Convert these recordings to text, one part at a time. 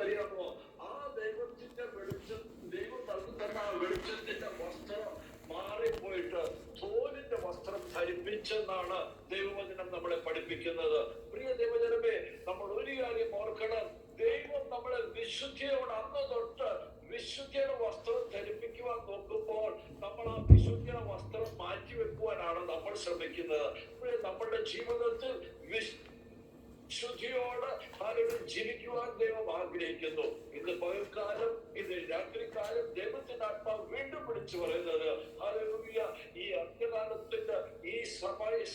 അറിയാമോ? ആ ദൈവത്തിന്റെ വെളിച്ചം, ദൈവം നൽകുന്ന ആ വെളിച്ചത്തിന്റെ വസ്ത്രം മാറിപ്പോയിട്ട് തോലിന്റെ വസ്ത്രം ധരിപ്പിച്ചെന്നാണ് ദൈവവചനം നമ്മളെ പഠിപ്പിക്കുന്നത്. പ്രിയ ദൈവജനമേ, നമ്മൾ ഒരു കാര്യം ഓർക്കണം. ദൈവം നമ്മളെ വിശുദ്ധിയോട് അന്ന് തൊട്ട് വിശുദ്ധിയുടെ വസ്ത്രം ധരിപ്പിക്കുവാൻ നോക്കുമ്പോൾ നമ്മൾ ആ വിശുദ്ധിയുടെ വസ്ത്രം മാറ്റിവെക്കുവാനാണ് നമ്മൾ ശ്രമിക്കുന്നത്. നമ്മളുടെ ജീവിതത്തിൽ വിശുദ്ധിയോട് ജീവിക്കുവാൻ ദൈവം ആഗ്രഹിക്കുന്നു. ഇന്ന് പകൽക്കാലം, ഇന്ന് രാത്രികാലം ദൈവത്തിന്റെ ആത്മാവ് വീണ്ടും വിളിച്ചു പറയുന്നത്, ഹല്ലേലൂയ, ഈ അന്ത്യകാലത്തിന്റെ ഈ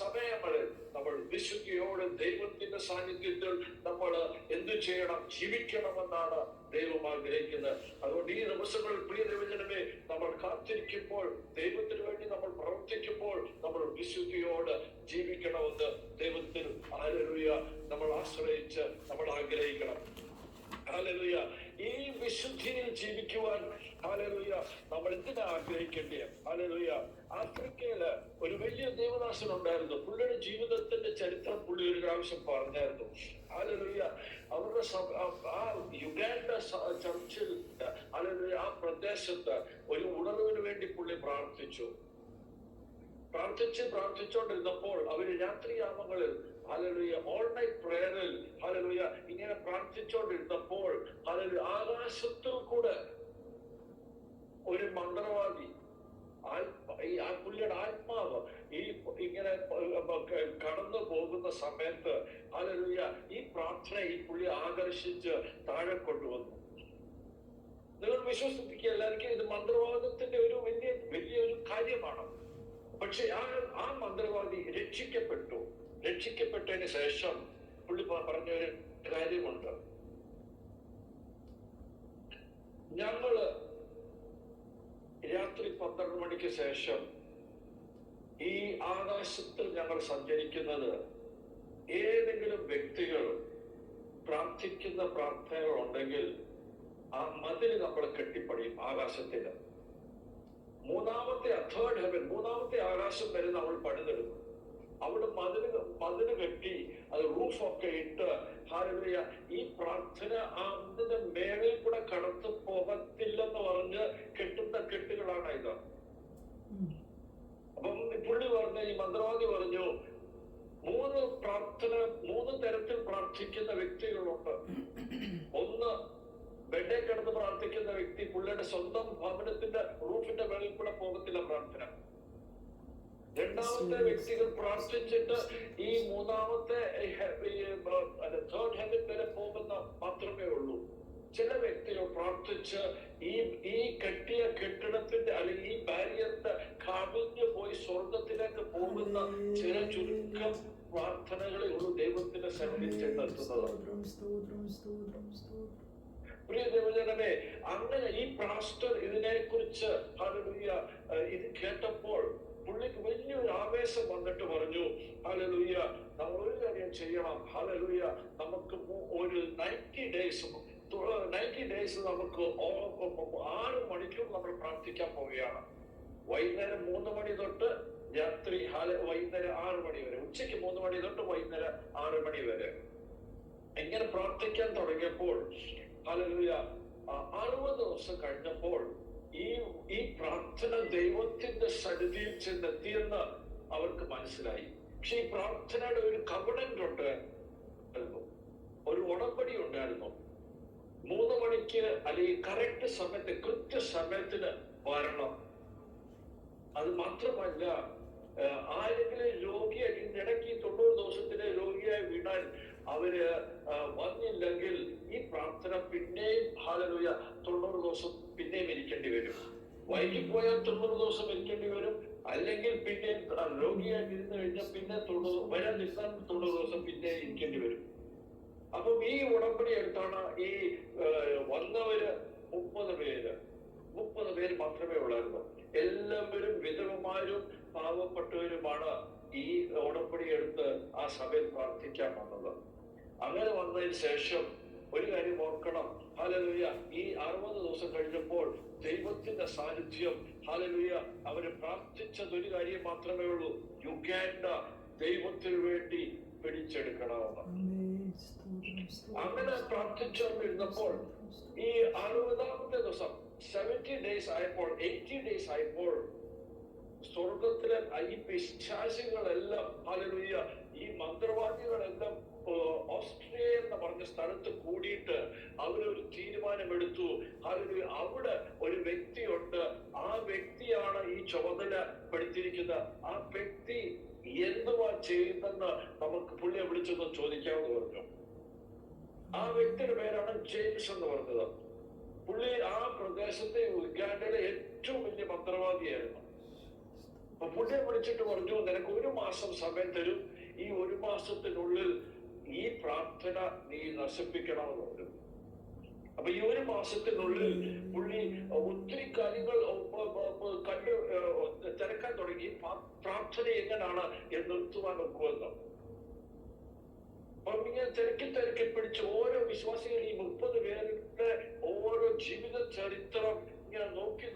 സമയങ്ങളിൽ നമ്മൾ വിശുദ്ധിയോട് ദൈവത്തിന്റെ സാന്നിധ്യത്തിൽ നമ്മൾ എന്തു ചെയ്യണം? ജീവിക്കണമെന്നാണ് ദൈവം ആഗ്രഹിക്കുന്നത്. അതുകൊണ്ട് ഈ ദിവസങ്ങളിൽ പ്രിയ ദൈവജനമേ, നമ്മൾ കാത്തിരിക്കുമ്പോൾ, ദൈവത്തിന് വേണ്ടി നമ്മൾ പ്രവർത്തിക്കുമ്പോൾ നമ്മൾ വിശുദ്ധിയോട് ജീവിക്കണമെന്ന് ദൈവത്തിൽ ഹല്ലേലൂയ നമ്മൾ ആശ്രയിച്ച് നമ്മൾ ആഗ്രഹിക്കണം. ഹല്ലേലൂയ, ഈ വിശുദ്ധിയിൽ ജീവിക്കുവാൻ ഹല്ലേലൂയ നമ്മൾ എന്തിനാ ആഗ്രഹിക്കേണ്ടേ? ഹല്ലേലൂയ, ആഫ്രിക്കയില് ഒരു വലിയ ദേവദാസൻ ഉണ്ടായിരുന്നു. പുള്ളിയുടെ ജീവിതത്തിന്റെ ചരിത്രം പുള്ളി ഒരു പ്രാവശ്യം പറഞ്ഞായിരുന്നു. ഹല്ലേലൂയ, അവരുടെ ആ യുഗാണ്ട ചർച്ചിൽ ഹല്ലേലൂയ ആ പ്രദേശത്ത് ഒരു ഉണർവിന് വേണ്ടി പുള്ളി പ്രാർത്ഥിച്ചുകൊണ്ടിരുന്നപ്പോൾ അവര് രാത്രിയാമങ്ങളിൽ ഹല്ലേലൂയ ഓൾ നൈറ്റ് പ്രേയറിൽ ഹല്ലേലൂയ ഇങ്ങനെ പ്രാർത്ഥിച്ചുകൊണ്ടിരുന്നപ്പോൾ ഹല്ലേലൂയ ആകാശത്തിൽ കൂടെ ഒരു മന്ത്രവാദി, ആ പുള്ളിയുടെ ആത്മാവ് ഈ ഇങ്ങനെ കടന്നു പോകുന്ന സമയത്ത് ഹല്ലേലൂയ ഈ പ്രാർത്ഥന ഈ പുള്ളി ആകർഷിച്ച് താഴെ കൊണ്ടുവന്നു. നിങ്ങൾ വിശ്വസിപ്പിക്കുക, എല്ലാവർക്കും ഇത് മന്ത്രവാദത്തിന്റെ ഒരു വലിയൊരു കാര്യമാണ്. പക്ഷെ ആ മന്ത്രവാദി രക്ഷിക്കപ്പെട്ടതിന് ശേഷം പുള്ളി പറഞ്ഞൊരു കാര്യമുണ്ട്. ഞങ്ങള് രാത്രി 12 മണിക്ക് ശേഷം ഈ ആകാശത്തിൽ ഞങ്ങൾ സഞ്ചരിക്കുന്നത് ഏതെങ്കിലും വ്യക്തികൾ പ്രാർത്ഥിക്കുന്ന പ്രാർത്ഥനകൾ ഉണ്ടെങ്കിൽ ആ മതിൽ നമ്മൾ കെട്ടിപ്പടിയും ആകാശത്തിന്. മൂന്നാമത്തെ ആകാശം വരെ നമ്മൾ പണിതെടുക്കും. അവിടെ മതില് കെട്ടി അത് റൂഫൊക്കെ ഇട്ട് ഹല്ലേലൂയ ഈ പ്രാർത്ഥന അതിന്റെ മേളിൽ കൂടെ കടന്നു പോകത്തില്ലെന്ന് പറഞ്ഞ് കെട്ടുന്ന കെട്ടുകളാണ് ഇത്. അപ്പം പുള്ളി പറഞ്ഞു, ഈ മന്ത്രവാദി പറഞ്ഞു, 3 തരത്തിൽ പ്രാർത്ഥിക്കുന്ന വ്യക്തികളുണ്ട്. ഒന്ന്, ബെഡേ കിടന്ന് പ്രാർത്ഥിക്കുന്ന വ്യക്തി, പുള്ളിയുടെ സ്വന്തം ഭവനത്തിന്റെ റൂഫിന്റെ മേളിൽ കൂടെ പോകത്തില്ല പ്രാർത്ഥന. രണ്ടാമത്തെ വ്യക്തികൾ പ്രാർത്ഥിച്ചിട്ട് ഈ മൂന്നാമത്തെ തേർഡ് ഹെവൻ വരെ പോകുന്ന മാത്രമേ ഉള്ളൂ. ചില വ്യക്തികൾ പ്രാർത്ഥിച്ച് ഈ കെട്ടിയ കെട്ടിടത്തിന്റെ അല്ലെങ്കിൽ ഈ ബാരിയറിന്റെ കവിഞ്ഞു പോയി സ്വർഗത്തിലേക്ക് പോകുന്ന ചില ചുരുക്കം പ്രാർത്ഥനകളെ ഉള്ളൂ ദൈവത്തിന്റെ സന്നിധിയിൽ ചെന്നെത്തുന്നത്. പ്രിയ ദൈവജനമേ, അങ്ങനെ ഈ പാസ്റ്റർ ഇതിനെ കുറിച്ച് ഹല്ലേലൂയ ഇത് കേട്ടപ്പോൾ പുള്ളിക്ക് വലിയൊരു ആവേശം വന്നിട്ട് പറഞ്ഞു, ഹല്ലേലൂയ നമ്മൾ ഒരു കാര്യം ചെയ്യണം. ഹല്ലേലൂയ, നമുക്ക് ഒരു 90 ഡേയ്സ് നമുക്ക് 6 മണിക്കൂർ നമ്മൾ പ്രാർത്ഥിക്കാൻ പോവുകയാണ്. വൈകുന്നേരം 3 മണി തൊട്ട് രാത്രി വൈകുന്നേരം 6 മണി വരെ, ഉച്ചയ്ക്ക് 3 മണി തൊട്ട് വൈകുന്നേരം 6 മണി വരെ ഇങ്ങനെ പ്രാർത്ഥിക്കാൻ തുടങ്ങിയപ്പോൾ ഹല്ലേലൂയ 60 ദിവസം കഴിഞ്ഞപ്പോൾ ഈ പ്രാർത്ഥന ദൈവത്തിന്റെ സന്നിധിയിൽ ചെന്നെത്തിയെന്ന് അവർക്ക് മനസ്സിലായി. പക്ഷെ ഈ പ്രാർത്ഥനയുടെ ഒരു കവണന്റ് ഉണ്ടായിരുന്നു, ഒരു ഉടമ്പടി ഉണ്ടായിരുന്നു. 3 മണിക്ക് അല്ലെങ്കിൽ കറക്റ്റ് സമയത്ത് കൃത്യസമയത്തിന് വരണം. അത് മാത്രമല്ല, ആരെങ്കിലും രോഗിയായി ഇടയ്ക്ക് 90 ദിവസത്തിന് രോഗിയായി വീണാൽ അവര് വന്നില്ലെങ്കിൽ ഈ പ്രാർത്ഥന പിന്നെയും ഹല്ലേലൂയ 90 ദിവസം പിന്നെയും ഇരിക്കേണ്ടി വരും. വൈകിപ്പോയാൽ 90 ദിവസം ഇരിക്കേണ്ടി വരും. അല്ലെങ്കിൽ പിന്നെ രോഗിയായി ഇരുന്ന് കഴിഞ്ഞാൽ പിന്നെ വരാൻ നിൽക്കാൻ 90 ദിവസം പിന്നെ ഇരിക്കേണ്ടി വരും. അപ്പം ഈ ഉടമ്പടി എടുത്താണ് ഈ വന്നവര് 30 പേര് മാത്രമേ ഉള്ളായിരുന്നു. എല്ലാവരും വിധവമാരും പാവപ്പെട്ടവരുമാണ് ഈ ഉടമ്പടി എടുത്ത് ആ സഭയിൽ പ്രാർത്ഥിക്കാൻ വന്നത്. അങ്ങനെ വന്നതിന് ശേഷം ഒരു കാര്യം ഓർക്കണം, ഹല്ലേലൂയ ഈ 60 ദിവസം കഴിഞ്ഞപ്പോൾ ദൈവത്തിന്റെ സാന്നിധ്യം ഹല്ലേലൂയ അവര് പ്രാർത്ഥിച്ചത് ഒരു കാര്യം മാത്രമേ ഉള്ളൂ, യുഗാണ്ട ദൈവത്തിന് വേണ്ടി പിടിച്ചെടുക്കണമെന്ന്. അങ്ങനെ പ്രാർത്ഥിച്ചുകൊണ്ടിരുന്നപ്പോൾ ഈ 60ാമത്തെ ദിവസം 70 days ആയപ്പോൾ 80 days ആയപ്പോൾ സ്വർഗത്തിലെ ഈ പിശാചികളെല്ലാം ഹല്ലേലൂയ ഈ മന്ത്രവാദികളെല്ലാം ഓസ്ട്രിയ എന്ന് പറഞ്ഞ സ്ഥലത്ത് കൂടിയിട്ട് അവരൊരു തീരുമാനമെടുത്തു. ഹല്ലേലൂയ, അവിടെ ഒരു വ്യക്തിയുണ്ട്, ആ വ്യക്തിയാണ് ഈ ചുമതലപ്പെടുത്തിയിരിക്കുന്നത്. ആ വ്യക്തി എന്തുവാ ചെയ്യുന്നെന്ന് നമുക്ക് പുള്ളിയെ വിളിച്ചൊന്ന് ചോദിക്കാമെന്ന് പറഞ്ഞു. ആ വ്യക്തിയുടെ പേരാണ് ജെയിംസ് എന്ന് പറഞ്ഞത്. പുള്ളി ആ പ്രദേശത്തെ ഉഗാണ്ടയിലെ ഏറ്റവും വലിയ മന്ത്രവാദിയായിരുന്നു. അപ്പൊ പുള്ളിയെ വിളിച്ചിട്ട് പറഞ്ഞു, നിനക്ക് 1 മാസം സമയം തരും, ഈ 1 മാസത്തിനുള്ളിൽ ഈ പ്രാർത്ഥന നീ നശിപ്പിക്കണമെന്ന് പറഞ്ഞു. അപ്പൊ ഈ 1 മാസത്തിനുള്ളിൽ പുള്ളി ഒത്തിരി കാര്യങ്ങൾ കണ്ട് തിരക്കാൻ തുടങ്ങി. പ്രാർത്ഥന എങ്ങനെയാണ് നിർത്തുവാൻ നോക്കുമെന്ന്. അപ്പം ഇങ്ങനെ തിരക്കി പിടിച്ച് ഓരോ വിശ്വാസികൾ ഈ 30 പേരുടെ ഓരോ ജീവിത ചരിത്രം ഇങ്ങനെ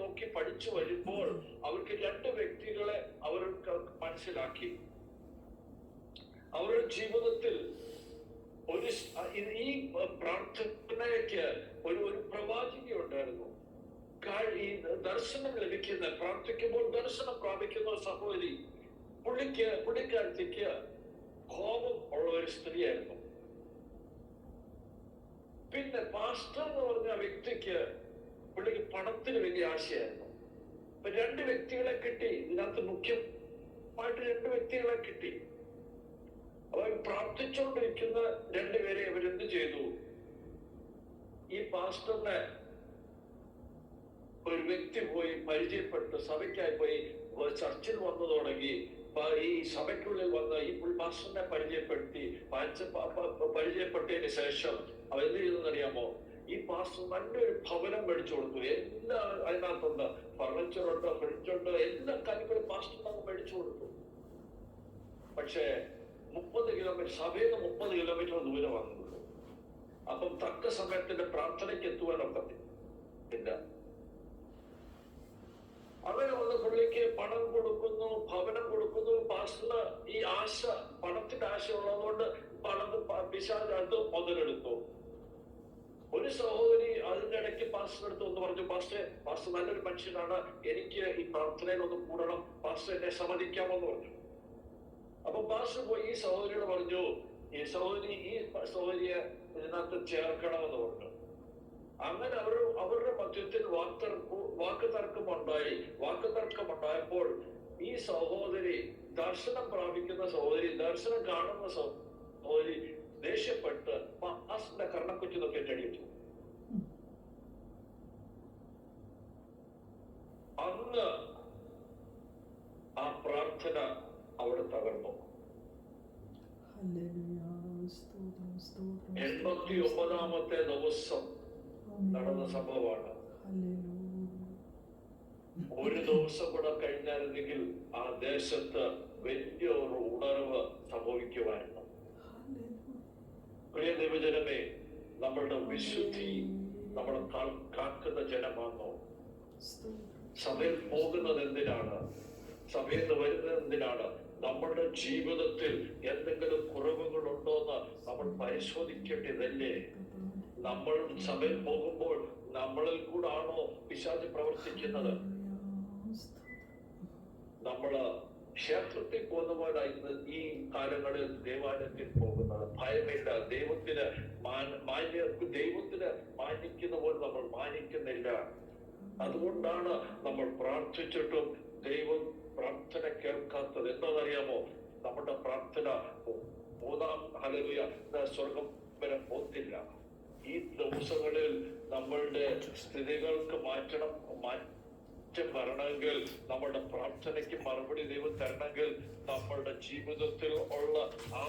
നോക്കി പഠിച്ചു വരുമ്പോൾ അവർക്ക് 2 വ്യക്തികളെ അവർക്ക് മനസ്സിലാക്കി. അവരുടെ ജീവിതത്തിൽ ഈ പ്രാർത്ഥനയ്ക്ക് ഒരു പ്രവാചക ഉണ്ടായിരുന്നു. ഈ ദർശനം ലഭിക്കുന്ന, പ്രാർത്ഥിക്കുമ്പോൾ ദർശനം പ്രാപിക്കുന്ന ഒരു സഹോദരി, പുള്ളിക്കാരത്തേക്ക് കോപം ഉള്ള ഒരു സ്ത്രീയായിരുന്നു. പിന്നെ പാസ്റ്റർ എന്ന് പറഞ്ഞ വ്യക്തിക്ക് പുള്ളിക്ക് പണത്തിന് വലിയ ആശയായിരുന്നു. അപ്പൊ 2 വ്യക്തികളെ കിട്ടി. ഇതിനകത്ത് മുഖ്യമായിട്ട് 2 വ്യക്തികളെ കിട്ടി. അവർ പ്രാർത്ഥിച്ചുകൊണ്ടിരിക്കുന്ന 2 പേരെ അവരെന്ത് ചെയ്തു, ഈ പാസ്റ്ററിനെ ഒരു വ്യക്തി പോയി പരിചയപ്പെട്ട് സഭയ്ക്കായി പോയി ചർച്ചിൽ വന്നു തുടങ്ങി. ഈ സഭയ്ക്കുള്ളിൽ വന്ന് ഈ പാസ്റ്ററിനെ പരിചയപ്പെട്ടതിന് ശേഷം അവർ എന്ത് ചെയ്തെന്നറിയാമോ, ഈ പാസ്റ്റർ നല്ലൊരു ഭവനം മേടിച്ചു കൊടുത്തു. എല്ലാം അതിനകത്തുണ്ട്, ഫർണിച്ചറുണ്ട്, ഫ്രിഡ്ജുണ്ട്, എല്ലാ കാര്യങ്ങളും പാസ്റ്റർ നമുക്ക് മേടിച്ചു കൊടുത്തു. പക്ഷേ 30 കിലോമീറ്റർ സഭയിൽ നിന്ന് 30 കിലോമീറ്റർ ദൂരം വന്നുള്ളൂ. അപ്പം തക്ക സമയത്തിന്റെ പ്രാർത്ഥനയ്ക്ക് എത്തുവാനൊക്കത്തില്ല. അങ്ങനെ വന്ന് പുള്ളിക്ക് പണം കൊടുക്കുന്നു, ഭവനം കൊടുക്കുന്നു. പാസ്റ്ററിന് ഈ ആശ, പണത്തിന്റെ ആശ ഉള്ളതുകൊണ്ട് പണം പിശാച് മുതലെടുത്തു. ഒരു സഹോദരി അതിന്റെ ഇടയ്ക്ക് പാസ്റ്റർ എടുത്തു എന്ന് പറഞ്ഞു, പാസ്റ്റർ നല്ലൊരു മനുഷ്യനാണ്, എനിക്ക് ഈ പ്രാർത്ഥനയിൽ ഒന്ന് കൂടണം, പാസ്റ്റർ എന്നെ സമ്മതിക്കാമെന്ന് പറഞ്ഞു. അപ്പൊ പാസ്റ്റർ പോയി ഈ സഹോദരിയോട് പറഞ്ഞു, ഈ സഹോദരിയെ ഇതിനകത്ത് ചേർക്കണമെന്ന് പറഞ്ഞു. അങ്ങനെ അവരുടെ മധ്യത്തിൽ വാക്കുതർക്കമുണ്ടായപ്പോൾ ഈ സഹോദരി, ദർശനം പ്രാപിക്കുന്ന സഹോദരി, ദർശനം കാണുന്ന സഹോദരി ദേഷ്യപ്പെട്ട് പാസ്റ്ററിന്റെ കർണക്കുറ്റിന്നൊക്കെ അടിച്ചു. അന്ന് ആ പ്രാർത്ഥന അവിടെ തകർന്നു. 89ാമത്തെ ദിവസം നടന്ന സംഭവമാണ്. ഒരു ദിവസം കൂടെ കഴിഞ്ഞായിരുന്നെങ്കിൽ ആ ദേശത്ത് വലിയൊരു ഉണർവ് സംഭവിക്കുമായിരുന്നു. പ്രിയ ദൈവജനമേ, നമ്മളുടെ വിശുദ്ധി നമ്മൾ കാക്കുന്ന ജനമാണോ? സഭയിൽ പോകുന്നത് എന്തിനാണ്? സഭയിൽ നിന്ന് വരുന്നത് എന്തിനാണ്? നമ്മളുടെ ജീവിതത്തിൽ എന്തെങ്കിലും കുറവുകളുണ്ടോ എന്ന് നമ്മൾ പരിശോധിക്കേണ്ടതല്ലേ? നമ്മൾ സഭയിൽ പോകുമ്പോൾ നമ്മളിൽ കൂടാണോ പിശാച് പ്രവർത്തിക്കുന്നത്? നമ്മള് ക്ഷേത്രത്തിൽ പോകുന്നവരായിരുന്നു ഈ കാലങ്ങളിൽ ദേവാലയത്തിൽ പോകുന്നത്. ഭയമില്ല, ദൈവത്തിന് മാനിക്കുന്ന പോലെ നമ്മൾ മാനിക്കുന്നില്ല. അതുകൊണ്ടാണ് നമ്മൾ പ്രാർത്ഥിച്ചിട്ടും ദൈവം പ്രാർത്ഥന കേൾക്കാത്തത്. എന്താണെന്നറിയാമോ? നമ്മുടെ പ്രാർത്ഥന 3-ാം ഹല്ലേലൂയ സ്വർഗം വരെ പോത്തില്ല. ഈ ദിവസങ്ങളിൽ നമ്മളുടെ സ്ഥിതികൾക്ക് മാറ്റം വരണമെങ്കിൽ, നമ്മളുടെ പ്രാർത്ഥനയ്ക്ക് മറുപടി ദൈവം തരണമെങ്കിൽ, നമ്മളുടെ ജീവിതത്തിൽ ഉള്ള ആ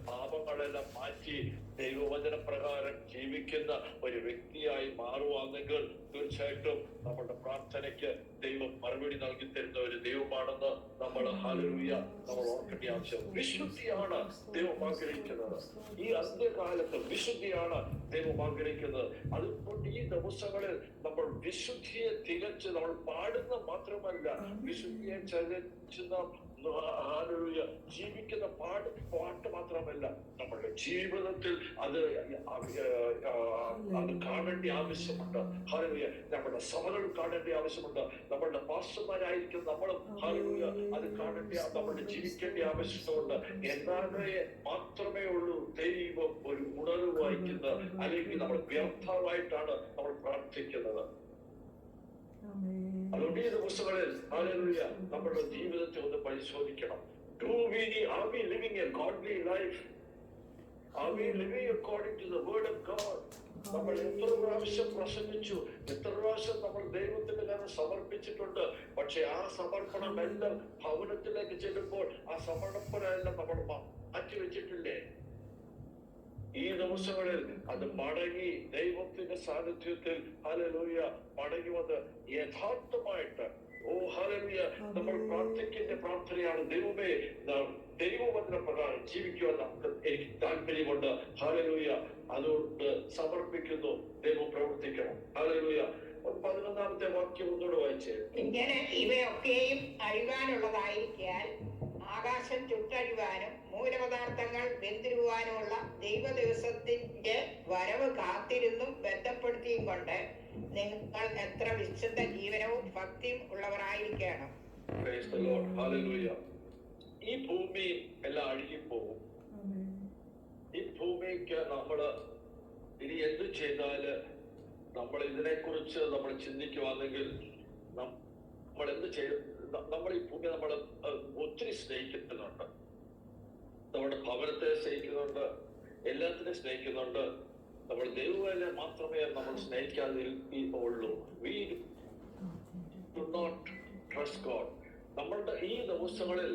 പാപങ്ങളെല്ലാം മാറ്റി ദൈവവചന പ്രകാരം ജീവിക്കുന്ന ഒരു വ്യക്തിയായി മാറുവാണെങ്കിൽ തീർച്ചയായിട്ടും നമ്മളുടെ പ്രാർത്ഥനയ്ക്ക് ദൈവം മറുപടി നൽകി തരുന്ന ഒരു ദൈവമാണെന്ന് നമ്മൾ ഹല്ലേലൂയ നമ്മൾ ഓർക്കേണ്ട ആവശ്യം. വിശുദ്ധിയാണ് ദൈവം ആഗ്രഹിക്കുന്നത്. ഈ അന്ത്യകാലത്ത് വിശുദ്ധിയാണ് ദൈവം ആഗ്രഹിക്കുന്നത്. അതുകൊണ്ട് ഈ ദിവസങ്ങളിൽ നമ്മൾ വിശുദ്ധിയെ തികച്ച് നമ്മൾ പാടുന്ന മാത്രമല്ല, വിശുദ്ധിയെ ചരിച്ച് നാം ജീവിക്കുന്ന പാട്ട് മാത്രമല്ല, നമ്മുടെ ജീവിതത്തിൽ അത് കാണേണ്ട ആവശ്യമുണ്ട്. ഹല്ലേലൂയ. നമ്മുടെ സഭകൾ കാണേണ്ട ആവശ്യമുണ്ട്. നമ്മളുടെ പാസ്റ്റർമാരായിരിക്കും നമ്മളും ഹല്ലേലൂയ അത് കാണേണ്ട, നമ്മുടെ ജീവിക്കേണ്ട ആവശ്യമുണ്ട്. എന്നാലേ മാത്രമേ ഉള്ളൂ ദൈവം ഒരു ഉണർവ് വായിക്കുന്നത്. അല്ലെങ്കിൽ നമ്മൾ വ്യർത്ഥമായിട്ടാണ് നമ്മൾ പ്രാർത്ഥിക്കുന്നത്. അതുകൊണ്ട് ഈ ദിവസങ്ങളിൽ ഹല്ലേലൂയ നമ്മുടെ ജീവിതത്തെ ഒന്ന് പരിശോധിക്കണം. Are we living a godly life? Are we living according to the word of God? നമ്മൾ എത്ര പ്രാവശ്യം പ്രസംഗിച്ചു, എത്ര പ്രാവശ്യം നമ്മൾ ദൈവത്തിന്റെ കാര്യം സമർപ്പിച്ചിട്ടുണ്ട്. പക്ഷെ ആ സമർപ്പണം എല്ലാം ഭവനത്തിലേക്ക് ചെല്ലുമ്പോൾ ആ സമർപ്പണമെല്ലാം നമ്മൾ മാറ്റിവെച്ചിട്ടില്ലേ? ഈ ദിവസങ്ങളിൽ അത് മടങ്ങി ദൈവത്തിന്റെ സാന്നിധ്യത്തിൽ ഹല്ലേലൂയ മടങ്ങി വന്ന് യഥാർത്ഥമായിട്ട് ഹല്ലേലൂയ നമ്മൾ പ്രാർത്ഥിക്കുന്ന പ്രാർത്ഥനയാണ്, ദൈവമേ ദൈവവചന പ്രകാരം ജീവിക്കുവാൻ എനിക്ക് താല്പര്യമുണ്ട്. ഹല്ലേലൂയ അതുകൊണ്ട് സമർപ്പിക്കുന്നു. ദൈവം പ്രവർത്തിക്കണം. ഹല്ലേലൂയ. 11ാമത്തെ വാക്യം ഒന്നുകൂടെ വായിച്ചേ. ഇങ്ങനെ ഇവയൊക്കെയും അഴിവാനുള്ളതായിരിക്കാൻ ആകാശം ചുട്ടഴിവാനും മൂലപദാർത്ഥങ്ങൾ വെന്തിരുവാനുമുള്ള ദൈവ ദിവസത്തിന്റെ വരവ് കാത്തിരുന്നും ബന്ധപ്പെടുത്തിയും കൊണ്ട് നിങ്ങൾ എത്ര വിശുദ്ധ ജീവനവും ഭക്തിയും ഉള്ളവരായിരിക്കണം. ഈ ഭൂമി എല്ലാം അഴുകിപ്പോകും. ഈ ഭൂമിക്ക് നമ്മള് ഇനി എന്ത് ചെയ്താല് നമ്മൾ ഇതിനെക്കുറിച്ച് നമ്മൾ ചിന്തിക്കുവാണെങ്കിൽ നമ്മൾ എന്ത് ചെയ്യും? നമ്മൾ ഈ ഭൂമി നമ്മൾ ഒത്തിരി സ്നേഹിക്കുന്നുണ്ട്. നമ്മുടെ ഭവനത്തെ സ്നേഹിക്കുന്നുണ്ട്, എല്ലാത്തിനും സ്നേഹിക്കുന്നുണ്ട്. നമ്മൾ ദൈവത്തെ മാത്രമേ നമ്മൾ സ്നേഹിക്കാതെ ഉള്ളൂ. We do not trust God. നമ്മളുടെ ഈ ദിവസങ്ങളിൽ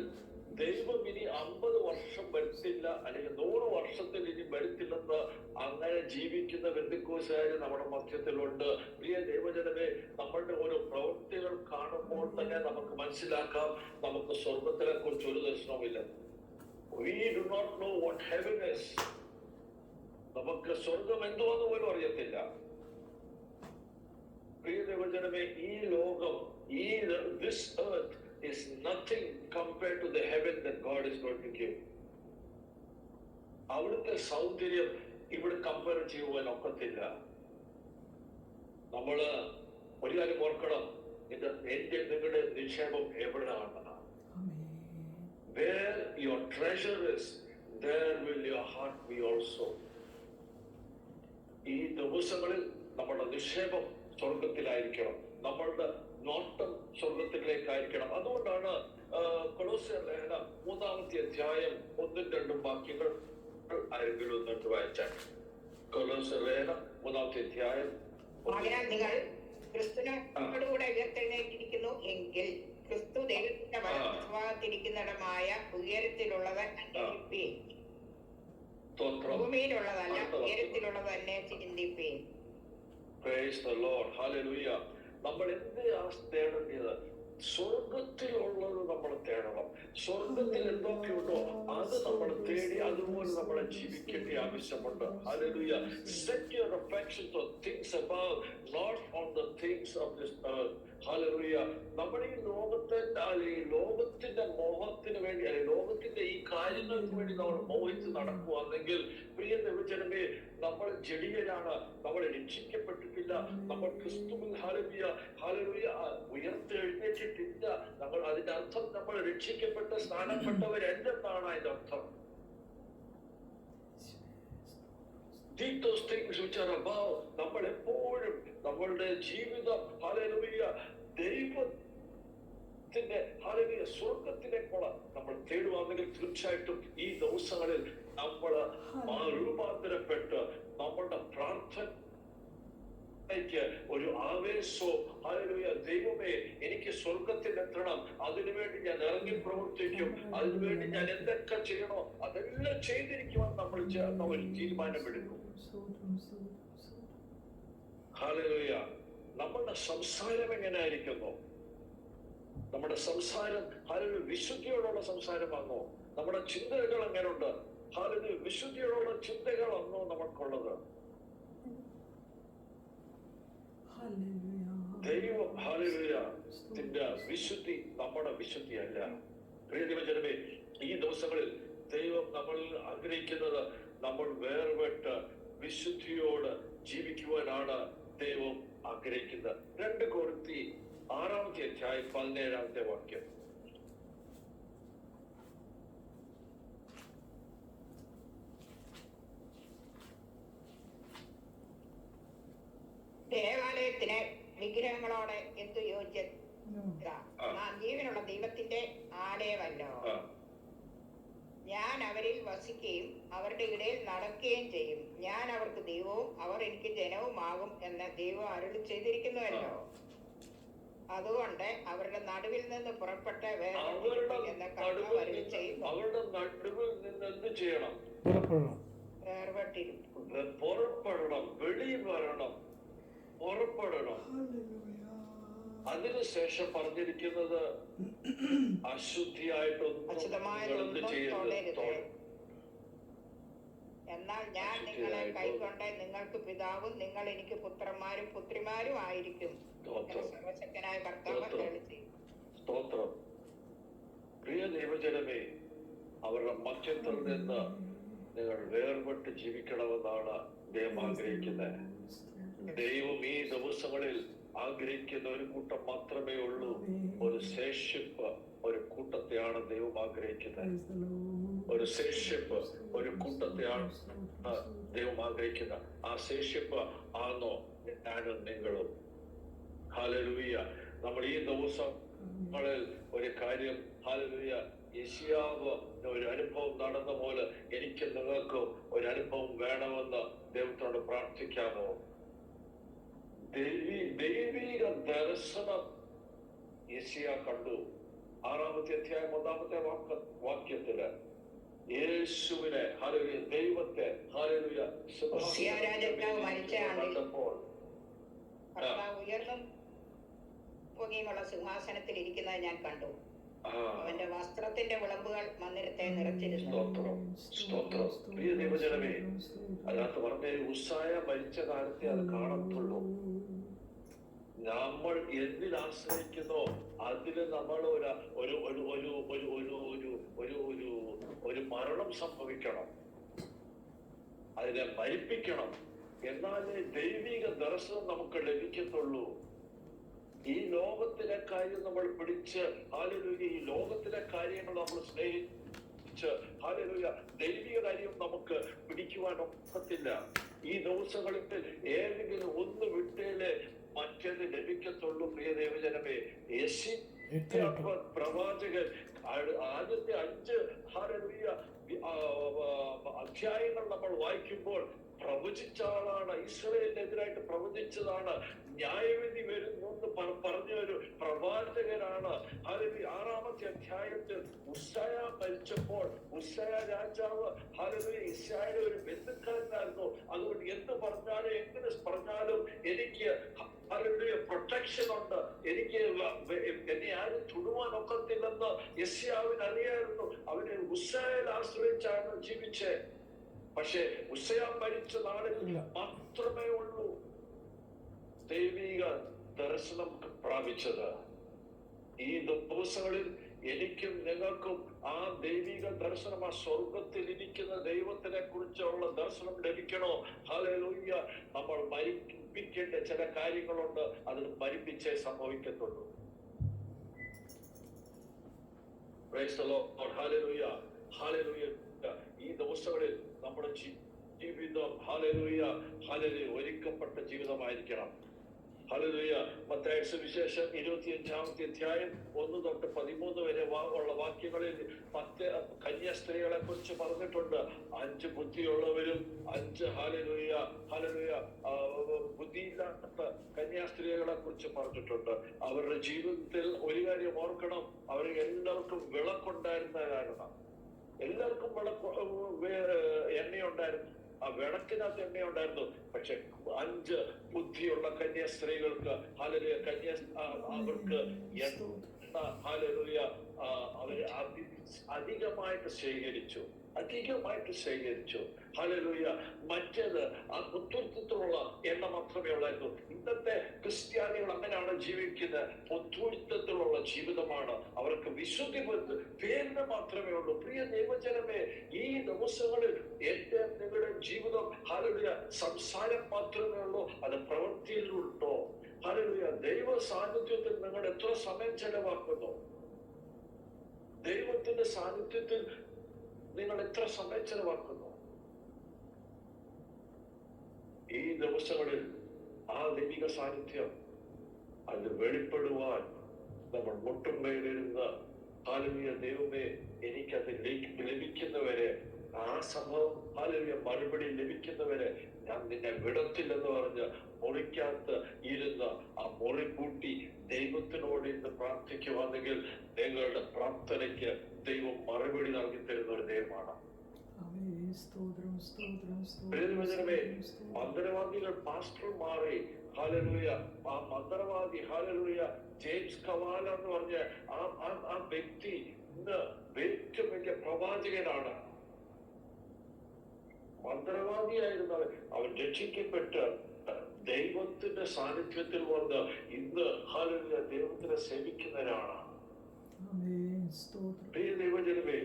ദൈവം ഇനി 50 വർഷം വരുത്തില്ല, അല്ലെങ്കിൽ 100 വർഷത്തിൽ ഇനി വരുത്തില്ലെന്ന് അങ്ങനെ ജീവിക്കുന്ന ബന്ധുക്കോസുകാര് നമ്മുടെ മധ്യത്തിലുണ്ട്. പ്രിയ ദൈവജനമേ, നമ്മളുടെ ഓരോ പ്രവൃത്തികൾ കാണുമ്പോൾ തന്നെ നമുക്ക് മനസ്സിലാക്കാം നമുക്ക് സ്വർഗത്തിനെ കുറിച്ച് ഒരു ദർശനവുമില്ല. We do not know what heaven is. നമുക്ക് സ്വർഗം എന്തുവെന്ന് പോലും അറിയത്തില്ല. പ്രിയ ദൈവജനമേ, ഈ ലോകം, this earth is nothing compared to the heaven that God is going to give. അവിടുത്തെ സൗന്ദര്യം ഇവിടെ കമ്പയർ ചെയ്യുവാൻ ഒക്കത്തില്ല. നമ്മള് ഒരു കാര്യം ഓർക്കണം, ഇത് എന്റെ നിങ്ങളുടെ നിക്ഷേപം എവിടെയാണ്? Where your treasure is, there will your heart be also. ഈ ദിവസങ്ങളിൽ നമ്മുടെ നിക്ഷേപം സ്വർഗത്തിലായിരിക്കണം, നമ്മളുടെ നോട്ടം സ്വർഗത്തിലേക്കായിരിക്കണം. അതുകൊണ്ടാണ് കൊലോസ്യർ ലേഖനം 3-ാമത്തെ അധ്യായം 1-2 വാക്യങ്ങൾ ആരെങ്കിലും ഒന്നിട്ട് വായിച്ചാൽ. കൊലോസ്യർ ലേഖനം 3-ാമത്തെ അധ്യായം. നിങ്ങൾ ക്രിസ്തുവിനോടുകൂടെ ഉയർത്തെഴുന്നേറ്റിരിക്കുന്നു എങ്കിൽ ക്രിസ്തു ദൈവത്തിന്റെ വലത്തുഭാഗത്തിരിക്കുന്നിടമായ ഉയരത്തിലുള്ളത് അന്വേഷിപ്പീൻ. ഭൂമിയിലുള്ളതല്ല, ഉയരത്തിലുള്ളത് തന്നെ ചിന്തിപ്പീൻ. Praise the Lord. Hallelujah. നമ്മൾ എന്തിനാണ് തേടേണ്ടത്? സ്വർഗത്തിലുള്ളത് നമ്മൾ തേടണം. സ്വർഗത്തിൽ എന്തൊക്കെയുണ്ടോ അത് നമ്മൾ തേടി അതുപോലെ നമ്മളെ ജീവിക്കേണ്ട ആവശ്യമുണ്ട്. Hallelujah. Set your affections on things above, not on the things of this earth. Hallelujah. നമ്മുടെ ഈ ലോകത്തിന്റെ മോഹത്തിന് വേണ്ടി, അല്ലെങ്കിൽ ലോകത്തിന്റെ ഈ കാര്യങ്ങൾക്ക് വേണ്ടി നമ്മൾ മോഹിച്ച് നടക്കുവാണെങ്കിൽ പ്രിയ ദൈവജനമേ, നമ്മൾ ജഡികരാണ്, നമ്മൾ രക്ഷിക്കപ്പെട്ടിട്ടില്ല, നമ്മൾ ക്രിസ്തുവിൽ ഹല്ലേലൂയ ഉയർത്തെഴുന്നേറ്റിട്ടില്ല. നമ്മൾ അതിന്റെ അർത്ഥം നമ്മൾ രക്ഷിക്കപ്പെട്ട സ്ഥാനപ്പെട്ടവരെന്തെന്നാണ് അതിന്റെ അർത്ഥം. Think those things which are above. നമ്മൾ എപ്പോഴും നമ്മളുടെ ജീവിതം ഹല്ലേലൂയ ദൈവത്തിന്റെ ഹല്ലേലൂയ സ്വർഗത്തിലേക്കുള്ള നമ്മൾ തേടുവാണെങ്കിൽ തീർച്ചയായിട്ടും ഈ ദിവസങ്ങളിൽ നമ്മൾ രൂപാന്തരപ്പെട്ട് നമ്മളുടെ പ്രാർത്ഥനയ്ക്ക് ഒരു ആവേശവും ഹല്ലേലൂയ ദൈവമേ എനിക്ക് സ്വർഗത്തിൽ എത്തണം, അതിനുവേണ്ടി ഞാൻ ഇറങ്ങി പ്രവർത്തിക്കും, അതിനുവേണ്ടി ഞാൻ എന്തൊക്കെ ചെയ്യണോ അതെല്ലാം ചെയ്തിരിക്കുവാൻ നമ്മൾ ഒരു തീരുമാനമെടുക്കും. ഹല്ലേലൂയ. നമ്മളുടെ സംസാരം എങ്ങനെയായിരിക്കുന്നു? നമ്മുടെ സംസാരം ഹല്ലേലൂയ വിശുദ്ധിയോടുള്ള സംസാരമാണോ? നമ്മുടെ ചിന്തകൾ എങ്ങനെയുണ്ട്? ഹല്ലേലൂയ വിശുദ്ധിയോടുള്ള ചിന്തകളാണോ നമുക്കുള്ളത്? ദൈവം ഹല്ലേലൂയ ത്തിന്റെ വിശുദ്ധി നമ്മുടെ വിശുദ്ധിയല്ല. പ്രിയ ദൈവജനമേ, ഈ ദിവസങ്ങളിൽ ദൈവം നമ്മൾ ആഗ്രഹിക്കുന്നത് നമ്മൾ വേർപെട്ട് വിശുദ്ധിയോട് ജീവിക്കുവാനാണ് ദൈവം ആഗ്രഹിക്കുന്നത്. 2 കൊരിന്ത്യർ 6-ാമത്തെ അധ്യായം 17-ാമത്തെ വാക്യം. ദേവാലയത്തിന് വിഗ്രഹങ്ങളോടെ എന്തു യോജ്യത? നാം ജീവനുള്ള ദൈവത്തിന്റെ ആലയമല്ലോ. ഞാൻ അവരിൽ വസിക്കുകയും അവരുടെ ഇടയിൽ നടക്കുകയും ചെയ്യും. ഞാൻ അവർക്ക് ദൈവവും അവർ എനിക്ക് ജനവുമാകും എന്ന് ദൈവം അരുളി ചെയ്തിരിക്കുന്നുവല്ലോ. അതുകൊണ്ട് അവരുടെ നടുവിൽ നിന്ന് പുറപ്പെട്ട അതിനുശേഷം പറഞ്ഞിരിക്കുന്നത് അശുദ്ധിയായിട്ടൊന്നും ചെയ്യരുത്. എന്നാൽ ഞാൻ നിങ്ങളെ കൈക്കൊണ്ട് നിങ്ങൾക്ക് പിതാവും നിങ്ങൾ എനിക്ക് പുത്രന്മാരും പുത്രിമാരും ആയിരിക്കും. സർവശക്തനായ കർത്താവ് അരുളി ചെയ്യും. സ്തോത്രം. പ്രിയ ദൈവജനമേ, അവരുടെ മധ്യത്തിൽ നിന്ന് നിങ്ങൾ വേർപെട്ട് ജീവിക്കണമെന്നാണ് ദൈവം ആഗ്രഹിക്കുന്നത്. ദൈവം ഈ ദിവസങ്ങളിൽ ആഗ്രഹിക്കുന്ന ഒരു കൂട്ടം മാത്രമേ ഉള്ളൂ. ഒരു ശേഷിപ്പ്, ഒരു കൂട്ടത്തെയാണ് ദൈവം ആഗ്രഹിക്കുന്നത്. ഒരു ശേഷിപ്പ്, ഒരു കൂട്ടത്തെയാണ് ദൈവം ആഗ്രഹിക്കുന്നത്. ആ ശേഷിപ്പ് ആണോ ഞാനും നിങ്ങളും? ഹല്ലേലൂയ. നമ്മൾ ഈ ദിവസങ്ങളിൽ ഒരു കാര്യം, ഹല്ലേലൂയ, യെശയ്യാവ് ഒരു അനുഭവം നടന്ന പോലെ എനിക്ക് നിങ്ങൾക്കും ഒരു അനുഭവം വേണമെന്ന് ദൈവത്തോട് പ്രാർത്ഥിക്കാമോ? ദൈവിക ദർശനം യെശയ്യാ കണ്ടു. 6-ാമത്തെ അധ്യായം 1-ാമത്തെ വാക്യത്തില് യേശുവിനെ, ഹല്ലേലൂയ, ദൈവത്തെ, ഹല്ലേലൂയ, ഉയർന്നും പൊങ്ങിയുമുള്ള സിംഹാസനത്തിൽ ഇരിക്കുന്നത് ഞാൻ കണ്ടു. അവന്റെ വസ്ത്രത്തിന്റെ വിളമ്പുകൾ മന്ദിരത്തെ നിറച്ചിരുന്നു. പ്രിയ ദൈവജനമേ, അതിനകത്ത് പറഞ്ഞ ഉസ്സായ മരിച്ച കാലത്തെ അത് കാണത്തുള്ളൂ. നമ്മൾ എന്തിൽ ആശ്രയിക്കുന്നോ അതിൽ നമ്മൾ ഒരു മരണം സംഭവിക്കണം, അതിനെ മരിപ്പിക്കണം. എന്നാലേ ദൈവിക ദർശനം നമുക്ക് ലഭിക്കത്തുള്ളൂ. ഈ ലോകത്തിലെ കാര്യം നമ്മൾ പിടിച്ച്, ഹല്ലേലൂയ, ഈ ലോകത്തിലെ കാര്യങ്ങൾ നമ്മൾ സ്നേഹിച്ച്, ഹല്ലേലൂയ, ദൈവിക കാര്യം നമുക്ക് പിടിക്കുവാൻ ഒക്കത്തില്ല. ഈ ദിവസങ്ങളിൽ ഏതെങ്കിലും ഒന്ന് വിട്ടേലേ മറ്റേത് ലഭിക്കത്തുള്ളൂ. പ്രിയ ദൈവജനമേ, യെശയ്യാ പ്രവാചകൻ ആദ്യത്തെ 5 ഹല്ലേലൂയ അധ്യായങ്ങൾ നമ്മൾ വായിക്കുമ്പോൾ പ്രവചിച്ച ആളാണ്. ഇസ്രായേലിനെതിരായിട്ട് പ്രവചിച്ചതാണ്. ന്യായവിധി വരുന്നു പറഞ്ഞ ഒരു പ്രവാചകനാണ്. ഹല്ലേലൂയ. 6-ാമത്തെ അധ്യായത്തിൽ ഉസ്സായ മരിച്ചപ്പോൾ ഉസ്സായ രാജാവ്, ഹല്ലേലൂയ, ഇസ്രായേലിലെ ഒരു ബന്ധുക്കാരനായിരുന്നു. അതുകൊണ്ട് എന്ത് പറഞ്ഞാലും എങ്ങനെ പറഞ്ഞാലും എനിക്ക്, ഹല്ലേലൂയ, പ്രൊട്ടക്ഷൻ ഉണ്ട്, എനിക്ക് എന്നെ ആരും തൊടുവാൻ ഒക്കത്തില്ലെന്ന് യെശയ്യാവിന് അറിയായിരുന്നു. അവന് ഉസ്സായയിൽ ആശ്രയിച്ചാണ് ജീവിച്ചേ. പക്ഷെ ഉസ്സായ മരിച്ച നാളിൽ മാത്രമേ ഉള്ളൂ ദൈവിക ദർശനം പ്രാപിച്ചത്. ഈ ദിവസങ്ങളിൽ എനിക്കും നിങ്ങൾക്കും ആ ദൈവിക ദർശനം, ആ സ്വർഗത്തിൽ ഇരിക്കുന്ന ദൈവത്തിനെ കുറിച്ചുള്ള ദർശനം ലഭിക്കണോ? ഹല്ലേലൂയ. നമ്മൾ മരിപ്പിക്കേണ്ട ചില കാര്യങ്ങളുണ്ട്, അത് മരിപ്പിച്ചേ സംഭവിക്കത്തുള്ളൂ. Praise the lord. ഹല്ലേലൂയ, ഹല്ലേലൂയ. ഈ ദിവസങ്ങളിൽ നമ്മുടെ ജീവിതം, ഹല്ലേലൂയ, ഹല്ലേലൂയ, ഒരുക്കപ്പെട്ട ജീവിതമായിരിക്കണം. ഹല്ലേലൂയ. മത്തായി സുവിശേഷം 25-ാമത്തെ അധ്യായം 1 തൊട്ട് 13 വരെ ഉള്ള വാക്യങ്ങളിൽ 10 കന്യാസ്ത്രീകളെ കുറിച്ച് പറഞ്ഞിട്ടുണ്ട്. 5 ബുദ്ധിയുള്ളവരും 5 ഹല്ലേലൂയ, ഹല്ലേലൂയ, ബുദ്ധിയില്ലാത്ത കന്യാസ്ത്രീകളെ കുറിച്ച് പറഞ്ഞിട്ടുണ്ട്. അവരുടെ ജീവിതത്തിൽ ഒരു കാര്യം ഓർക്കണം, അവർ എല്ലാവർക്കും വിളക്കുണ്ടായിരുന്ന കാരണം, എല്ലാവർക്കും എണ്ണയുണ്ടായിരുന്നു. ആ വിളക്കിനകത്ത് എണ്ണയുണ്ടായിരുന്നു. പക്ഷെ 5 ബുദ്ധിയുള്ള കന്യാസ്ത്രീകൾക്ക്, ഹല്ലേലൂയ, അവർക്ക് എണ്ണ, ഹല്ലേലൂയ, അവര് അധികമായിട്ട് ശേഖരിച്ചു. അധികമായിട്ട് ശേഖരിച്ചു. ഹല്ലേലൂയ. മറ്റേത് ആ പുത്തുരുത്തത്തിലുള്ള എണ്ണ മാത്രമേ ഉള്ളായിരുന്നു. ഇന്നത്തെ ക്രിസ്ത്യാനികൾ അങ്ങനെയാണ് ജീവിക്കുന്നത്. പുത്തുരുത്തത്തിലുള്ള ജീവിതമാണ്. അവർക്ക് വിശുദ്ധി പേരിന് മാത്രമേ ഉള്ളൂ. പ്രിയ ദൈവജനമേ, ഈ ദിവസങ്ങളിൽ എന്റെ നിങ്ങളുടെ ജീവിതം ഹല്ലേലൂയ സംസാരം മാത്രമേ ഉള്ളൂ, അത് പ്രവൃത്തിയിലുണ്ടോ? ഹല്ലേലൂയ. ദൈവ സാന്നിധ്യത്തിൽ നിങ്ങൾ എത്ര സമയം ചെലവാക്കുന്നു? ദൈവത്തിന്റെ സാന്നിധ്യത്തിൽ നിങ്ങൾ എത്ര സമയം ചെലവാക്കുന്നു? ഈ ദിവസങ്ങളിൽ ആ ദൈവിക സാന്നിധ്യം അത് വെളിപ്പെടുവാൻ നമ്മൾ മുട്ടുമേലിരുന്ന് ഹല്ലേലൂയ, ദൈവമേ എനിക്കത് ലഭിക്കുന്നവരെ, ആ സംഭവം ഹല്ലേലൂയ മറുപടി ലഭിക്കുന്നവരെ ഞാൻ നിന്നെ വിടത്തില്ലെന്ന് പറഞ്ഞ് മുറിക്കകത്ത് ഇരുന്ന് ആ മുറി കൂട്ടി ദൈവത്തിനോട് ഇന്ന് പ്രാർത്ഥിക്കുവാണെങ്കിൽ നിങ്ങളുടെ പ്രാർത്ഥനയ്ക്ക് ദൈവം മറുപടി നൽകി തരുന്ന ഒരു ദൈവമാണ്. മന്ത്രവാദികൾ പാസ്റ്റർ മാറി. ഹല്ലേലൂയ. ആ മന്ത്രവാദി ഹല്ലേലൂയ ജെയിംസ് കവാല എന്ന് പറഞ്ഞ ആ വ്യക്തി ഇന്ന് ഏറ്റവും വലിയ പ്രവാചകനാണ്. മന്ത്രവാദിയായിരുന്നവൻ അവൻ രക്ഷിക്കപ്പെട്ട് ദൈവത്തിന്റെ സാന്നിധ്യത്തിൽ വന്ന് ഇന്ന് ഹല്ലേലൂയ ദൈവത്തിനെ സേവിക്കുന്നവരാണ്. പ്രിയ ദൈവജനമേ,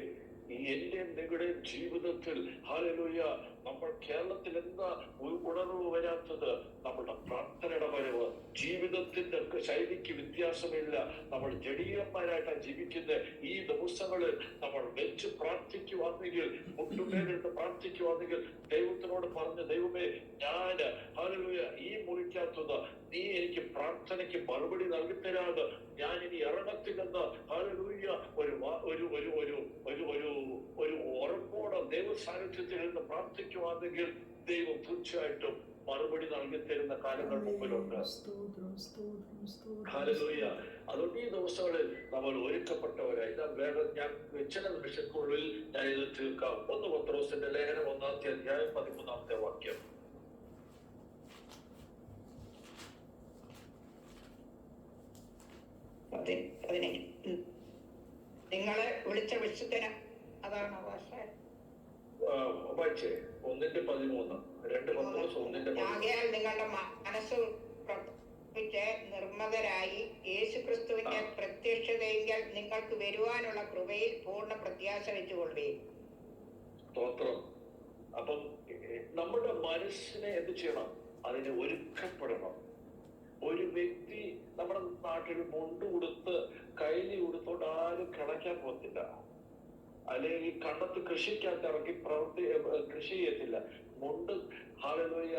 ഈ എന്റെ നിങ്ങളുടെ ജീവിതത്തിൽ ഹല്ലേലൂയ നമ്മൾ കേരളത്തിൽ എന്താ ഒരു ഉണർവ് വരാത്തത്? നമ്മുടെ പ്രാർത്ഥനയുടെ വരവ്. ജീവിതത്തിന്റെ ശൈലിക്ക് വ്യത്യാസമില്ല. നമ്മൾ ജഡീയന്മാരായിട്ടാണ് ജീവിക്കുന്നത്. ഈ ദിവസങ്ങളിൽ നമ്മൾ വെച്ച് പ്രാർത്ഥിക്കുവാണെങ്കിൽ, മുട്ടുമേലിട്ട് പ്രാർത്ഥിക്കുവാണെങ്കിൽ, ദൈവത്തിനോട് പറഞ്ഞ് ദൈവമേ ഞാൻ ഹല്ലേലൂയ ഈ മുറിക്കകത്തുനിന്ന് നീ എനിക്ക് പ്രാർത്ഥനയ്ക്ക് മറുപടി നൽകിത്തരാതെ ഞാൻ ഇനി ഇറങ്ങത്തില്ലെന്ന് ഹല്ലേലൂയ ഒരു ഉറപ്പോടെ ദൈവ സാന്നിധ്യത്തിൽ നിന്ന് പ്രാർത്ഥിക്കുവാണെങ്കിൽ ദൈവം തീർച്ചയായിട്ടും മറുപടി നൽകി തരുന്ന കാലങ്ങൾ മുമ്പിലുണ്ട്. ഹല്ലേലൂയ. അതുകൊണ്ട് ഈ ദിവസങ്ങളിൽ നമ്മൾ ഒരുക്കപ്പെട്ടവരായി വേറെ ഞാൻ ചില നിമിഷത്തിനുള്ളിൽ ഞാൻ ഇത് തീർക്കാം. 1 പത്രോസിന്റെ ലേഖനം 1-ാമത്തെ അധ്യായം 13-ാമത്തെ വാക്യം. നിങ്ങളെ വിളിച്ച വിശുദ്ധന, അതാണ് വായിച്ചേ 1:13, 2 പത്രോസ് 1:13. ആകയാൽ നിങ്ങളുടെ മനസ്സ് പ്രവർത്തിച്ച് നിർമ്മതരായി യേശുക്രിസ്തുവിന്റെ പ്രത്യക്ഷതയെങ്കിൽ നിങ്ങൾക്ക് വരുവാനുള്ള കൃപയിൽ പൂർണ്ണ പ്രത്യാശ വെച്ചുകൊള്ളുകയും. സ്തോത്രം. അപ്പം നമ്മുടെ മനസ്സിനെ എന്ത് ചെയ്യണം? അതിനെ ഒരുക്കപ്പെടണം. ഒരു വ്യക്തി നമ്മുടെ നാട്ടിൽ മുണ്ട് കൊടുത്ത് കൈലി കൊടുത്തോണ്ട് ആരും കിടക്കാൻ പോകത്തില്ല, അല്ലെങ്കിൽ കണ്ടത്ത് കൃഷിക്കകത്ത് ഇറക്കി കൃഷി ചെയ്യത്തില്ല. മുണ്ട് ഹല്ലേലൂയ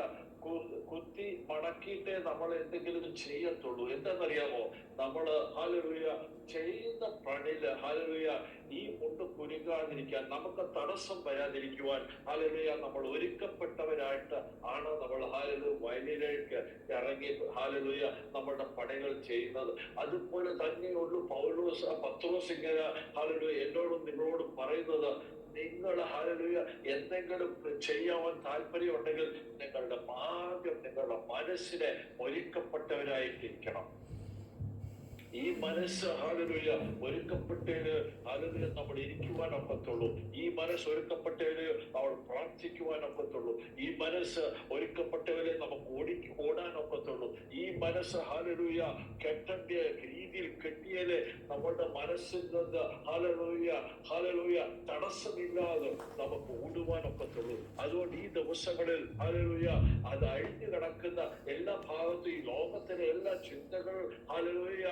കുത്തി മടക്കിയിട്ടേ നമ്മൾ എന്തെങ്കിലും ചെയ്യത്തുള്ളൂ. എന്താണെന്നറിയാമോ? നമ്മള് ഹല്ലേലൂയ ചെയ്യുന്ന പണിയില് ഹല്ലേലൂയ ഈ മുണ്ട് കുരുങ്ങാതിരിക്കാൻ, നമുക്ക് തടസ്സം വരാതിരിക്കുവാൻ ഹല്ലേലൂയ നമ്മൾ ഒരുക്കപ്പെട്ടവരായിട്ട് ആണ് നമ്മൾ ഹല്ലേലൂയ വയലിലേക്ക് ഇറങ്ങി ഹല്ലേലൂയ നമ്മുടെ പണികൾ ചെയ്യുന്നത്. അതുപോലെ തന്നെയുള്ളൂ പത്രോസ് ഇങ്ങനെ ഹല്ലേലൂയ എന്നോടും നിങ്ങളോടും പറയുന്നത്, നിങ്ങൾ ഹല്ലേലൂയ എന്തെങ്കിലും ചെയ്യാൻ താല്പര്യം ഉണ്ടെങ്കിൽ നിങ്ങളുടെ ആദ്യം നിങ്ങളുടെ മനസ്സിനെ ഒരുക്കപ്പെട്ടവരായിട്ടിരിക്കണം. ഈ മനസ്സ് ഹല്ലേലൂയ ഒരുക്കപ്പെട്ടതിന് ഹല്ലേലൂയ നമ്മൾ ഇരിക്കുവാൻ ഒക്കത്തുള്ളൂ. ഈ മനസ്സ് ഒരുക്കപ്പെട്ടതിന് നമ്മൾ പ്രാർത്ഥിക്കുവാൻ ഒക്കത്തുള്ളൂ. ഈ മനസ്സ് ഒരുക്കപ്പെട്ടവരെ നമുക്ക് ഓടാൻ ഒക്കത്തുള്ളൂ. ഈ മനസ്സ് ഹല്ലേലൂയ കെട്ടേണ്ട രീതിയിൽ കെട്ടിയാലേ നമ്മുടെ മനസ്സിൽ നിന്ന് ഹല്ലേലൂയ തടസ്സമില്ലാതെ നമുക്ക് ഓടുവാൻ ഒക്കത്തുള്ളൂ. അതുകൊണ്ട് ഈ ദിവസങ്ങളിൽ ഹല്ലേലൂയ അത് അഴിഞ്ഞു കിടക്കുന്ന എല്ലാ ഭാഗത്തും ഈ ലോകത്തിലെ എല്ലാ ചിന്തകളും ഹല്ലേലൂയ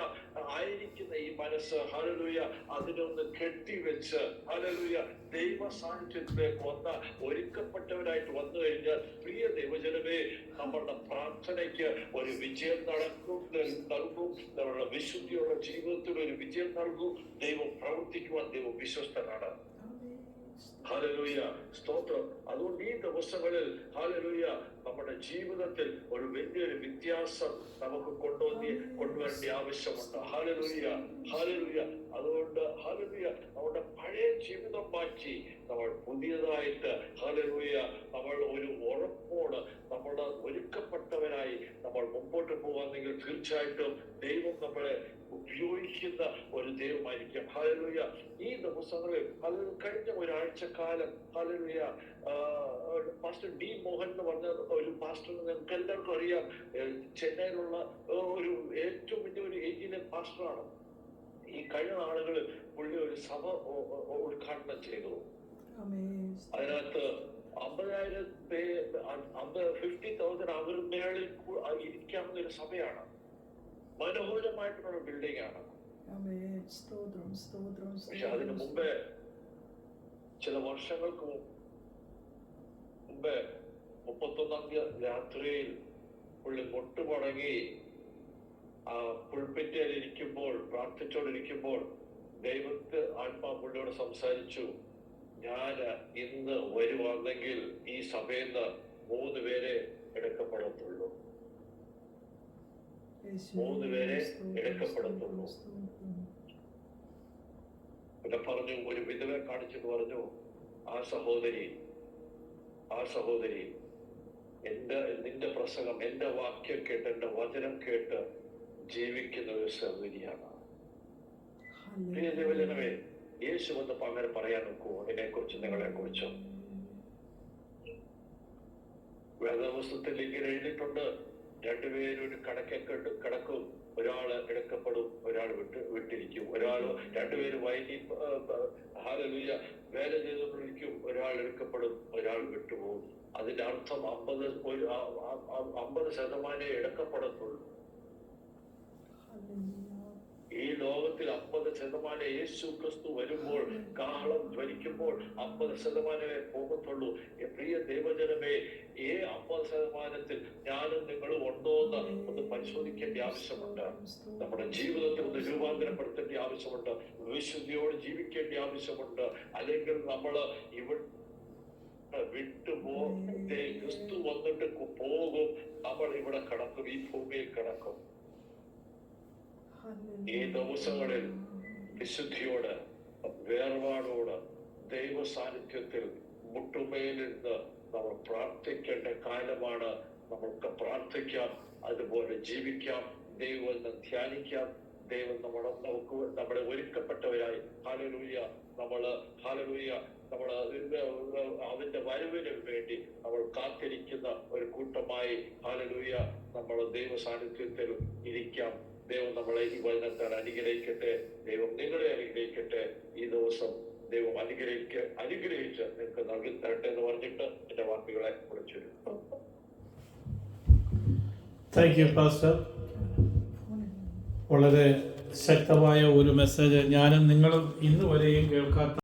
ആയിരിക്കുന്ന ഈ മനസ്സ് ഹല്ലേലൂയ അതിനൊന്ന് കെട്ടിവെച്ച് ഹല്ലേലൂയ ദൈവ സാന്നിധ്യത്തിലേക്ക് വന്ന ഒരുക്കപ്പെട്ടവരായിട്ട് വന്നു കഴിഞ്ഞാൽ പ്രിയ ദൈവജനമേ, നമ്മളുടെ പ്രാർത്ഥനയ്ക്ക് ഒരു വിജയം നൽകും. നമ്മളുടെ വിശുദ്ധിയുള്ള ജീവിതത്തിൽ ഒരു വിജയം നൽകും. ദൈവം പ്രവർത്തിക്കുവാൻ ദൈവം വിശ്വസ്തനാണ്. ഹല്ലേലൂയ. സ്തോത്രം. അതുകൊണ്ട് ഈ ദിവസങ്ങളിൽ ഹല്ലേലൂയ നമ്മുടെ ജീവിതത്തിൽ ഒരു വലിയൊരു വ്യത്യാസം നമുക്ക് കൊണ്ടുവരേണ്ട ആവശ്യമുണ്ട്. ഹല്ലേലൂയ. അതുകൊണ്ട് ഹല്ലേലൂയ നമ്മുടെ പഴയ ജീവിതം മാറ്റി നമ്മൾ പുതിയതായിട്ട് ഹല്ലേലൂയ നമ്മൾ ഒരു ഉറപ്പോട് നമ്മൾ ഒരുക്കപ്പെട്ടവരായി നമ്മൾ മുമ്പോട്ട് പോകാമെങ്കിൽ തീർച്ചയായിട്ടും ദൈവം നമ്മളെ ഉപയോഗിക്കുന്ന ഒരു ദൈവമായിരിക്കും. ഹല്ലേലൂയ. ഈ ദിവസങ്ങളിൽ അത് കഴിഞ്ഞ ഒരാഴ്ചക്കാലം ഹല്ലേലൂയ പാസ്റ്റർ ഡി മോഹൻ എന്ന് പറഞ്ഞ ഒരു പാസ്റ്റർ നിങ്ങൾക്ക് എല്ലാവർക്കും അറിയാം. ചെന്നൈയിലുള്ള ഒരു ഏറ്റവും വലിയ ഒരു ഏജിയൻ പാസ്റ്ററാണ്. ഈ കഴിഞ്ഞ നാളുകളിൽ പുള്ളി ഒരു സഭ ഉദ്ഘാടനം ചെയ്തു. അതിനകത്ത് 50,000 50,000 മേളിൽ ഇരിക്കാവുന്ന ഒരു സഭയാണ്. മനോഹരമായിട്ടുള്ള ബിൽഡിംഗ് ആണ്. പക്ഷെ അതിന് മുമ്പേ ചില വർഷങ്ങൾക്ക് മുമ്പേ 31-ാം തീയതി രാത്രിയിൽ പുള്ളി മുട്ടുമടങ്ങി ആ പുൾപിറ്റിൽ ഇരിക്കുമ്പോൾ പ്രാർത്ഥിച്ചോണ്ടിരിക്കുമ്പോൾ ദൈവത്തെ ആത്മാ പുള്ളിയോട് സംസാരിച്ചു, ഞാൻ ഇന്ന് വരുവാണെങ്കിൽ ഈ സഭയിൽ നിന്ന് 3 പേരെ എടുക്കപ്പെടത്തുള്ളൂ. 3 പേരെ എടുക്കപ്പെടത്തുള്ളൂ. പിന്നെ പറഞ്ഞു, ഒരു വിധവയെ കാണിച്ചിട്ട് പറഞ്ഞു, ആ സഹോദരി നിന്റെ പ്രസംഗം, എന്റെ വാക്യം കേട്ട്, എന്റെ വചനം കേട്ട് ജീവിക്കുന്ന ഒരു സഹോദരിയാണ്. യേശു വന്നപ്പോ അങ്ങനെ പറയാൻ നോക്കുമോ? എന്നെ കുറിച്ച്, നിങ്ങളെ കുറിച്ചോ? വേദപുസ്തകത്തിൽ ഇങ്ങനെ എഴുതിയിട്ടുണ്ട്, 2 പേരും ഒരു കിടക്കും, ഒരാള് എടുക്കപ്പെടും, ഒരാൾ വിട്ടിരിക്കും. 2 പേര് വൈകി ഹല്ലേലൂയ വേല ചെയ്തുകൊണ്ടിരിക്കും, ഒരാൾ എടുക്കപ്പെടും, ഒരാൾ വിട്ടുപോകും. അതിന്റെ അർത്ഥം 50% എടുക്കപ്പെടത്തുള്ളൂ. ഈ ലോകത്തിൽ 50% യേശു ക്രിസ്തു വരുമ്പോൾ, കാഹളം ധ്വനിക്കുമ്പോൾ 50% പോകത്തുള്ളൂ. പ്രിയ ദൈവജനമേ, ഈ 50% ഞാനും നിങ്ങളും ഉണ്ടോ എന്ന് ഒന്ന് പരിശോധിക്കേണ്ട ആവശ്യമുണ്ട്. നമ്മുടെ ജീവിതത്തിൽ ഒന്ന് രൂപാന്തരപ്പെടുത്തേണ്ട ആവശ്യമുണ്ട്. വിശുദ്ധിയോട് ജീവിക്കേണ്ട ആവശ്യമുണ്ട്. അല്ലെങ്കിൽ നമ്മൾ ഇവിടെ വിട്ടുപോകത്തെ ക്രിസ്തു വന്നിട്ട് പോകും. നമ്മൾ ഇവിടെ കിടക്കും, ഈ ഭൂമിയിൽ കിടക്കും. ഈ ദിവസങ്ങളിൽ വിശുദ്ധിയോട്, വേർപാടോട്, ദൈവ സാന്നിധ്യത്തിൽ മുട്ടുമേലിരുന്ന് നമ്മൾ പ്രാർത്ഥിക്കേണ്ട കാലമാണ്. നമ്മൾക്ക് പ്രാർത്ഥിക്കാം, അതുപോലെ ജീവിക്കാം, ദൈവം ധ്യാനിക്കാം. ദൈവം നമ്മളെ ഒരുക്കപ്പെട്ടവരായി ഹല്ലേലൂയ നമ്മൾ അതിന്റെ വരവിന് വേണ്ടി നമ്മൾ കാത്തിരിക്കുന്ന ഒരു കൂട്ടമായി ഹല്ലേലൂയ നമ്മൾ ദൈവ സാന്നിധ്യത്തിൽ ഇരിക്കാം. ദൈവം നമ്മളെ ഈ വചനത്താൽ അനുഗ്രഹിക്കട്ടെ. ദൈവം നിങ്ങളെ അനുഗ്രഹിക്കട്ടെ. ഈ ദിവസം ദൈവം അനുഗ്രഹിച്ച് നിങ്ങൾക്ക് നൽകി തരട്ടെ എന്ന് പറഞ്ഞിട്ട് എന്റെ വാക്കുകളെ കുറിച്ചു. Thank you pastor. വളരെ ശക്തമായ ഒരു മെസ്സേജ് ഞാനും നിങ്ങളും ഇന്ന് വരെയും കേൾക്കാത്ത